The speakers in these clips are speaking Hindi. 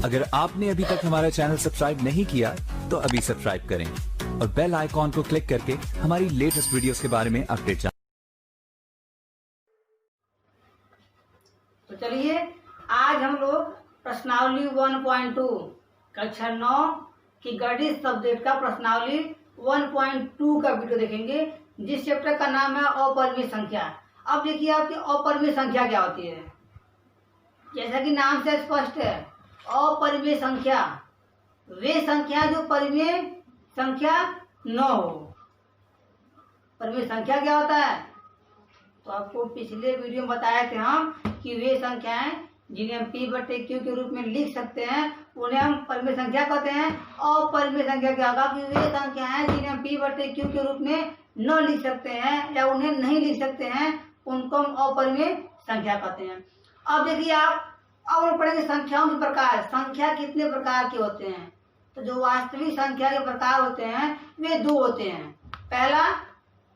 अगर आपने अभी तक हमारा चैनल सब्सक्राइब नहीं किया तो अभी सब्सक्राइब करें और बेल आइकॉन को क्लिक करके हमारी लेटेस्ट वीडियोस के बारे में अपडेट जानें। तो चलिए आज हम लोग प्रश्नावली 1.2 कक्षा 9 की गणित सब्जेक्ट का प्रश्नावली 1.2 का वीडियो देखेंगे, जिस चैप्टर का नाम है अपरिमेय संख्या। अब देखिए आपकी अपरिमेय संख्या क्या होती है। जैसा कि नाम से स्पष्ट है, अपरिमेय संख्या वे संख्या जो परिमेय संख्या न हो। परिमेय संख्या क्या होता है, तो आपको पिछले वीडियो में बताए थे हम कि वे संख्याएं जिन्हें हम p/q के रूप में लिख सकते हैं उन्हें हम परिमेय संख्या कहते हैं। अपरिमेय संख्या क्या होगा कि वे संख्याएं जिन्हें हम p/q के रूप में न लिख सकते हैं या उन्हें नहीं लिख सकते हैं उनको हम अपरिमेय संख्या कहते हैं। अब देखिए आप अब पढ़ेंगे संख्याओं के प्रकार। संख्या कितने प्रकार के होते हैं, तो जो वास्तविक संख्या के प्रकार होते हैं वे दो होते हैं। पहला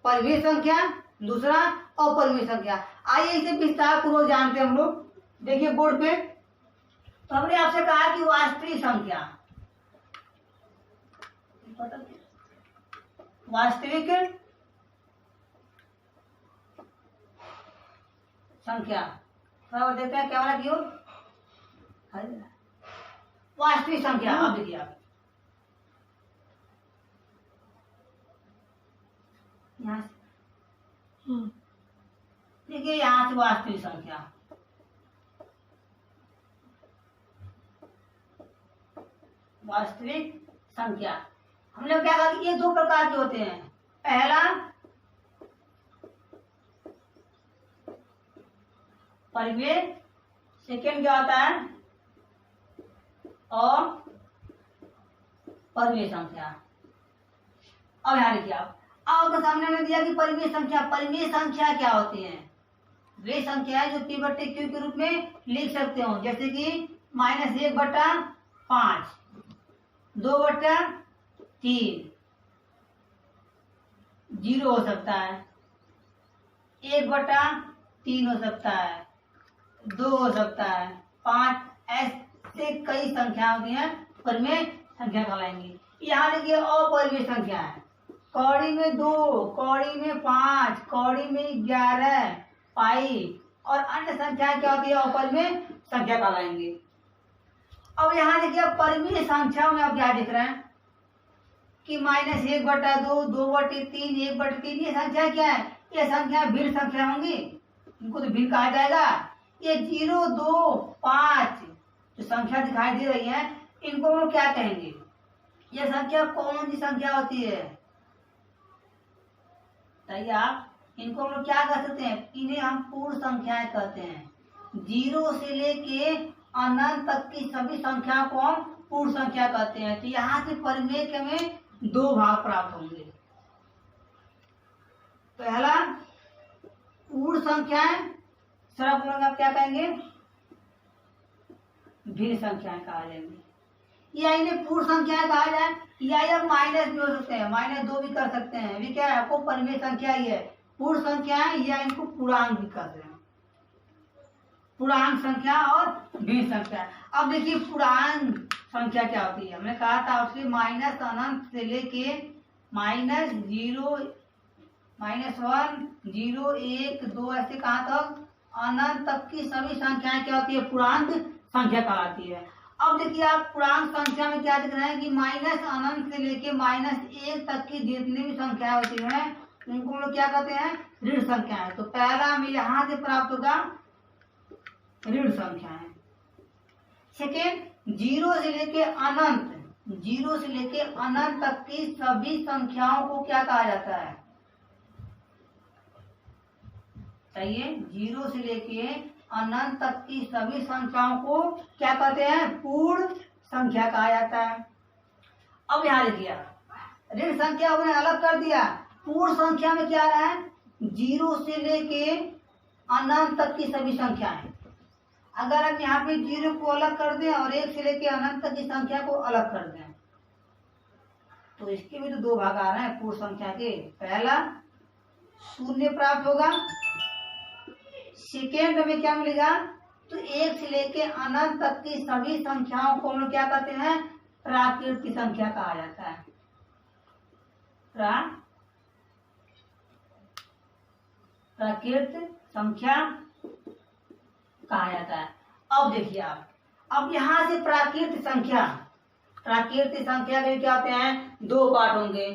परिमेय संख्या, दूसरा अपरिमेय संख्या। आइए इसे विस्तार पूर्वक जानते हैं हम लोग। देखिए बोर्ड पे, तो हमने आपसे कहा कि वास्तविक संख्या, वास्तविक संख्या थोड़ा देखते हैं क्या वाला की ओर। वास्तविक संख्या, अब देखिए आप यहाँ से देखिए, यहाँ से वास्तविक संख्या, वास्तविक संख्या हमने क्या कहा कि ये दो प्रकार के होते हैं। पहला परिमेय, सेकेंड क्या होता है और परिमेय संख्या। अब यहाँ देखिए आप आपके सामने में दिया कि परिमेय संख्या। परिमेय संख्या क्या होती है, वे संख्या है जो p/q के रूप में लिख सकते हो, जैसे कि -1/5, 2/3, 0 हो सकता है, 1/3 हो सकता है, 2 हो सकता है, 5, ऐसे कई संख्या होती हैं परिमेय संख्या कहलाएंगी। यहाँ देखिए अपरिमेय संख्या है, कौड़ी में 2, कौड़ी में 5, कौड़ी में 11, पाई और अन्य संख्याएं क्या होती है अपरिमेय संख्या कहलाएंगी। अब यहाँ देखिए परिमेय संख्याओं में आप क्या दिख रहे हैं कि -1/2, 2/3, 1/3, ये संख्या क्या है, ये संख्या भिन्न संख्या होंगी, इनको तो भिन्न कहा जाएगा। ये 0, 2, 5 जो संख्या दिखाई दे रही है इनको हम क्या कहेंगे, ये संख्या कौन सी संख्या होती है, बताइए आप। इनको हम लोग क्या कह सकते हैं, इन्हें हम पूर्ण संख्याएं कहते हैं। 0 से लेके अनंत तक की सभी संख्या को हम पूर्ण संख्या कहते हैं। तो यहाँ से परिमेय के में दो भाग प्राप्त होंगे। पहला पूर्ण संख्याएं, सरल बोलेंगे आप क्या कहेंगे, भिन्न संख्याएं कहा जाएंगी, या इन्हें पूर्ण संख्याएं कहा जाए, या माइनस भी हो सकते हैं, -2 भी कर सकते हैं। वे क्या है, आपको परिमेय संख्या ही है, पूर्ण संख्याएं, या इनको पूर्णांक भी कहते हैं, पूर्णांक संख्या और भिन्न संख्या। अब देखिए पूर्णांक संख्या क्या होती है, हमने कहा था उसके माइनस अनंत से लेके -0, -1, 0, 1, 2 ऐसे कहाँ तक अनंत तक की सभी संख्याएं क्या होती है, पूर्णांक संख्या कहलाती है। अब देखिए आप पूर्णांक संख्या में क्या दिख रहा है कि माइनस अनंत से लेके -1 तक की जितनी भी संख्या होती है उनको हम लोग क्या कहते हैं, ऋण संख्याएं। तो पहला हमें यहाँ से प्राप्त होगा ऋण संख्याएं। सेकेंड 0 से लेके अनंत, 0 से लेके अनंत तक की सभी संख्याओं को क्या कहा जाता है, चाहिए 0 से लेके अनंत तक की सभी संख्याओं को क्या कहते हैं, पूर्ण संख्या कहा जाता है। अब यहाँ लिखिए ऋण संख्या उन्हें अलग कर दिया। पूर्ण संख्या में क्या रहा है, 0 से लेके अनंत तक की सभी संख्याएं। अगर हम यहाँ पे 0 को अलग कर दें और 1 से लेके अनंत तक की संख्या को अलग कर दें तो इसके भी तो दो भाग आ रहे हैं पूर्ण संख्या के। पहला 0 प्राप्त होगा, सेकेंड में क्या मिलेगा तो एक से लेके अनंत तक की सभी संख्याओं को हम लोग क्या कहते हैं, प्राकृत संख्या कहा जाता है। प्राकृत संख्या कहा जाता है। अब देखिए आप, अब यहाँ से प्राकृत संख्या के क्या होते हैं, दो पार्ट होंगे।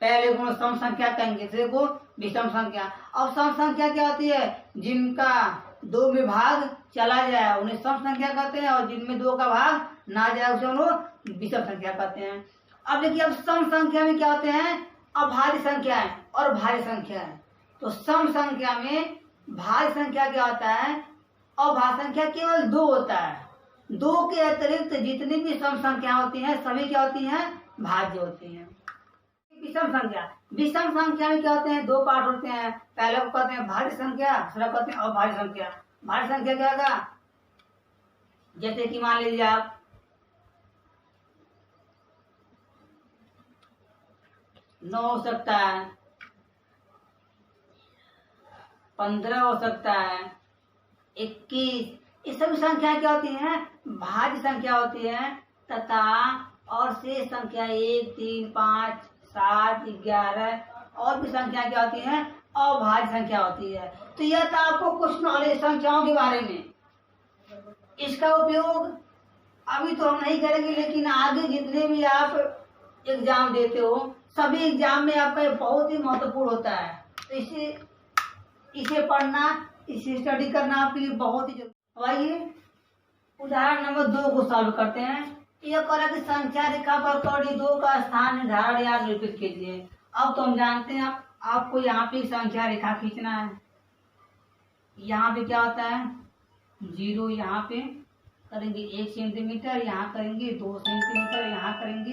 पहले को सम संख्या कहेंगे, दूसरे को विषम संख्या। अब सम संख्या क्या होती है, जिनका दो में भाग चला जाए उन्हें सम संख्या कहते हैं, और जिनमें दो का भाग ना जाए उसे हम लोग विषम संख्या कहते हैं। अब देखिए, अब सम संख्या में क्या होते हैं, अभाज्य संख्याएं और भाज्य संख्याएं। तो सम संख्या में भाज्य संख्या क्या होता है, अभाज्य संख्या केवल दो होता है। दो के अतिरिक्त जितनी भी सम संख्या होती हैं सभी क्या होती हैं, भाज्य होती हैं। विषम संख्या में क्या होते हैं, दो पार्ट होते हैं। पहले को कहते हैं भाज्य संख्या, दूसरा कहते हैं अभाज्य संख्या। भाज्य संख्या क्या होगा, जैसे कि मान लीजिए आप 9 हो सकता है, 15 हो सकता है, 21। ये सभी संख्या क्या होती हैं, भाज्य संख्या होती है। तथा और शेष संख्या 1, 3, 5, 7, 11 और भी संख्या क्या होती है, अभाज्य संख्या होती है। तो यह था आपको कुछ नॉलेज संख्याओं के बारे में। इसका उपयोग अभी तो हम नहीं करेंगे, लेकिन आगे जितने भी आप एग्जाम देते हो सभी एग्जाम में आपका बहुत ही महत्वपूर्ण होता है। तो इसे पढ़ना, इसे स्टडी करना आपके लिए बहुत ही जरूरी। आइए उदाहरण नंबर 2 को सॉल्व करते हैं। यह कह रहा है कि संख्या रेखा पर कड़ी 2 का स्थान निर्धारण या निरूपित कीजिए। अब तो हम जानते हैं आपको यहाँ पे संख्या रेखा खींचना है। यहाँ पे क्या होता है, 0 यहाँ पे करेंगे 1 सेंटीमीटर, यहाँ करेंगे 2 सेंटीमीटर, यहाँ करेंगे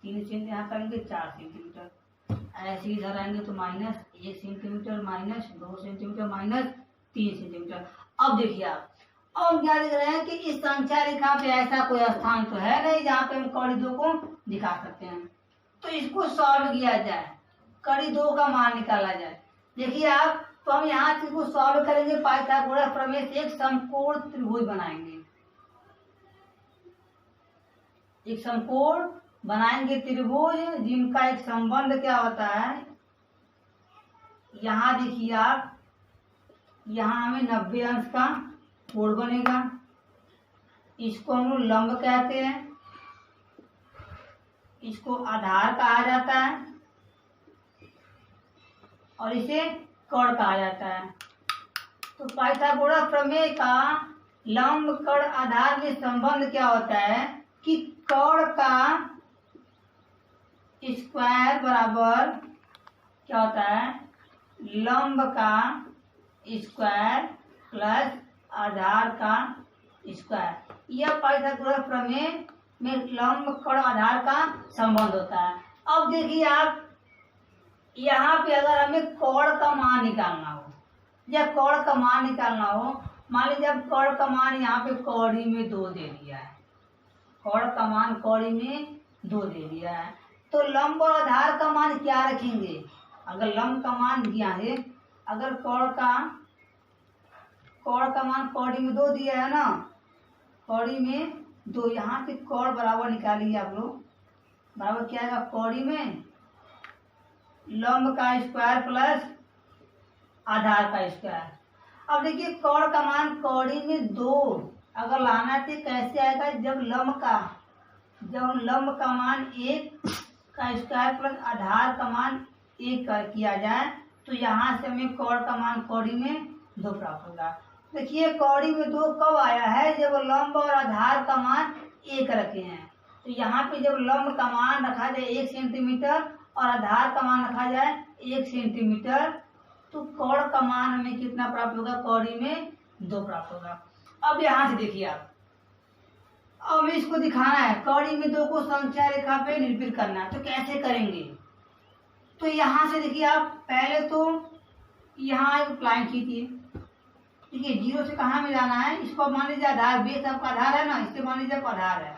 3 सेंटीमीटर, यहाँ करेंगे 4 सेंटीमीटर। ऐसे इधर आएंगे तो minus 1 centimetre, minus 2 centimetre, minus 3 centimetre. अब देखिए आप, अब क्या दिख रहे हैं कि इस संख्या रेखा पे ऐसा कोई स्थान तो है नहीं जहाँ पे हम कड़ी 2 को दिखा सकते हैं। तो इसको सॉल्व किया जाए, कड़ी 2 का मान निकाला जाए। देखिए आप, तो हम यहाँ इसको सॉल्व करेंगे, पाइथागोरस प्रमेय से एक समकोण त्रिभुज बनाएंगे। एक समकोण बनाएंगे त्रिभुज जिनका एक संबंध क्या होता है, यहाँ देखिए आप, यहाँ हमें 90 अंश का कोण बनेगा। इसको हम लोग लंब कहते हैं, इसको आधार कहा जाता है और इसे कर्ण कहा जाता है। तो पाइथागोरस प्रमेय का लंब कर्ण आधार में संबंध क्या होता है कि कर्ण का स्क्वायर बराबर क्या होता है, लंब का स्क्वायर प्लस आधार का स्क्वायर। यह पाइथागोरस प्रमेय में लंब कर्ण आधार का संबंध होता है। अब देखिए आप, यहाँ पे अगर हमें कर्ण का मान निकालना हो या कर्ण का मान निकालना हो, मान लीजिए अब कर्ण का मान यहाँ पे कौड़ी में 2 दे दिया है, कर्ण का मान कौड़ी में 2 दे दिया है, तो लंब और आधार का मान क्या रखेंगे। अगर लंब का मान दिया है, अगर कर्ण का मान कौड़ी में 2 दिया है ना, कौड़ी में 2, यहाँ से कर्ण बराबर निकालिए आप लोग, बराबर क्या आएगा, कौड़ी में लंब का स्क्वायर प्लस आधार का स्क्वायर। अब देखिए कर्ण का मान कौड़ी में 2 अगर लाना है तो कैसे आएगा, जब लंब का मान 1 का स्क्वायर प्लस आधार का मान 1 किया जाए तो यहाँ से हमें कर्ण का मान कौड़ी में 2 प्राप्त होगा। देखिए कौड़ी में 2 कब आया है, जब लंब और आधार का मान 1 रखे हैं। तो यहाँ पे जब लंब का मान रखा जाए 1 सेंटीमीटर और आधार का मान रखा जाए 1 सेंटीमीटर, तो कर्ण का मान हमें कितना प्राप्त होगा, कौड़ी में 2 प्राप्त होगा। अब यहाँ से देखिए आप, अब हमें इसको दिखाना है, कौड़ी में 2 को संख्या रेखा पे निरूपित करना है। तो कैसे करेंगे, तो यहाँ से देखिए आप, पहले तो यहाँ एक लाइन खींचिए। देखिए 0 से कहाँ में जाना है, इसको मान लीजिए आधार, बेस आपका आधार है ना, इससे मान लीजिए आधार है,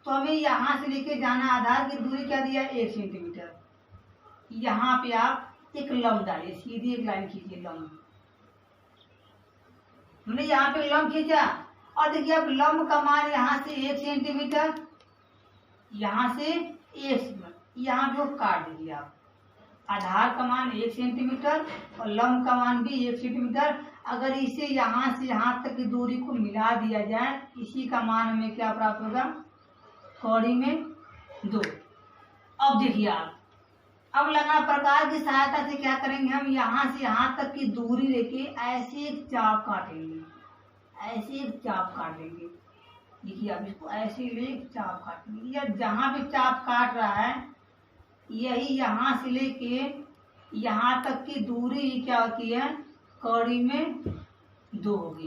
तो हमें यहाँ से लेके जाना, आधार की दूरी क्या दिया, 1 सेंटीमीटर। यहाँ पे आप एक लंब डालिए, सीधी एक लाइन खींचिए लंब। हमने यहाँ पे लंब खींचा, और देखिए अब लंब का मान यहाँ से 1 सेंटीमीटर, यहाँ से 1, यहाँ भी काट दीजिए आप। आधार का मान 1 सेंटीमीटर और लंब का मान भी 1 सेंटीमीटर। अगर इसे यहाँ से यहाँ तक की दूरी को मिला दिया जाए, इसी का मान हमें क्या प्राप्त होगा, कौड़ी में 2। अब देखिए आप, अब लंबा प्रकार की सहायता से क्या करेंगे, हम यहाँ से यहाँ तक की दूरी लेके ऐसे एक चाप काटेंगे, ऐसे एक चाप काट लेंगे। देखिए आप इसको ऐसे ले चाप काटेंगे, या जहाँ भी चाप काट रहा है यही यहाँ से लेके यहाँ तक की दूरी ही क्या होती है, कौड़ी में 2 होगी।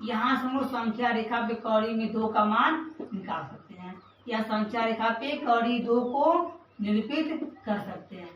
यहाँ से हम लोग संख्या रेखा पे कौड़ी में 2 का मान निकाल सकते हैं, या संख्या रेखा पे कौड़ी 2 को निरूपित कर सकते हैं।